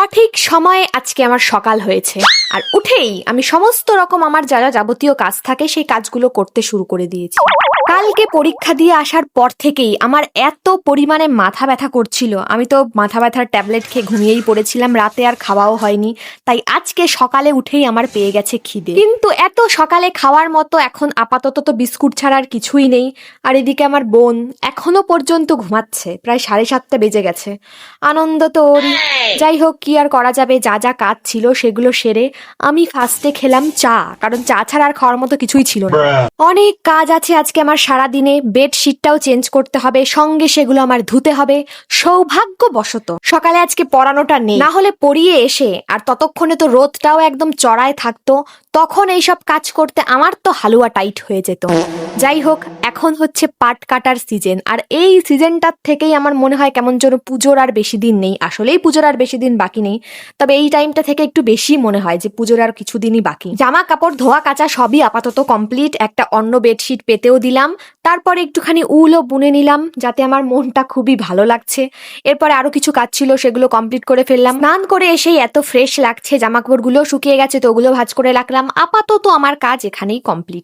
সঠিক সময়ে আজকে আমার সকাল হয়েছে আর উঠেই আমি সমস্ত রকম আমার যা যা যাবতীয় কাজ থাকে সেই কাজগুলো করতে শুরু করে দিয়েছি। কালকে পরীক্ষা দিয়ে আসার পর থেকেই আমার এত পরিমাণে মাথা ব্যথা করছিল, আমি তো মাথা ব্যথার ট্যাবলেট খেয়ে ঘুমিয়েই পড়েছিলাম, রাতে আর খাওয়াও হয়নি। তাই আজকে সকালে উঠেই আমার পেয়ে গেছে খিদে, কিন্তু এত সকালে খাওয়ার মতো এখন আপাতত তো বিস্কুট ছাড়া আর কিছুই নেই। আর এদিকে আমার বোন এখনো পর্যন্ত ঘুমাচ্ছে, প্রায় 7:30 বেজে গেছে। আনন্দ তো ওরই। যাই হোক, কি আর করা যাবে, যা যা কাজ ছিল সেগুলো সেরে আমি ফার্স্টে খেলাম চা, কারণ চা ছাড়া আর খাওয়ার মতো কিছুই ছিল না। অনেক কাজ আছে আজকে আমার সারা দিনে, বেডশিটটাও চেঞ্জ করতে হবে, সঙ্গে সেগুলো আমার ধুতে হবে। সৌভাগ্যবশত সকালে আজকে পড়ানোটা নেই, না হলে পড়িয়ে এসে আর ততক্ষণে তো রোদটাও একদম চড়ায় থাকতো, তখন এইসব কাজ করতে আমার তো হালুয়া টাইট হয়ে যেত। যাই হোক, এখন হচ্ছে পাট কাটার সিজন, আর এই সিজনটার থেকেই আমার মনে হয় কেমন যেন পুজোর আর বেশি দিন নেই। আসলেই পুজোর আর বেশি দিন বাকি নেই, তবে এই টাইমটা থেকে একটু বেশি মনে হয় যে পুজোর আর কিছুদিনই বাকি। জামা কাপড় ধোয়া কাচা সবই আপাতত কমপ্লিট, একটা অন্য বেডশিট পেতেও দিলাম, তারপরে একটুখানি উলও বুনে নিলাম, যাতে আমার মনটা খুবই ভালো লাগছে। এরপরে আরো কিছু কাজ ছিল, সেগুলো কমপ্লিট করে ফেললাম। স্নান করে এসেই এত ফ্রেশ লাগছে, জামা কাপড়গুলো শুকিয়ে গেছে তো ওগুলো ভাঁজ করে রাখলাম। আপাতত আমার কাজ এখানেই কমপ্লিট।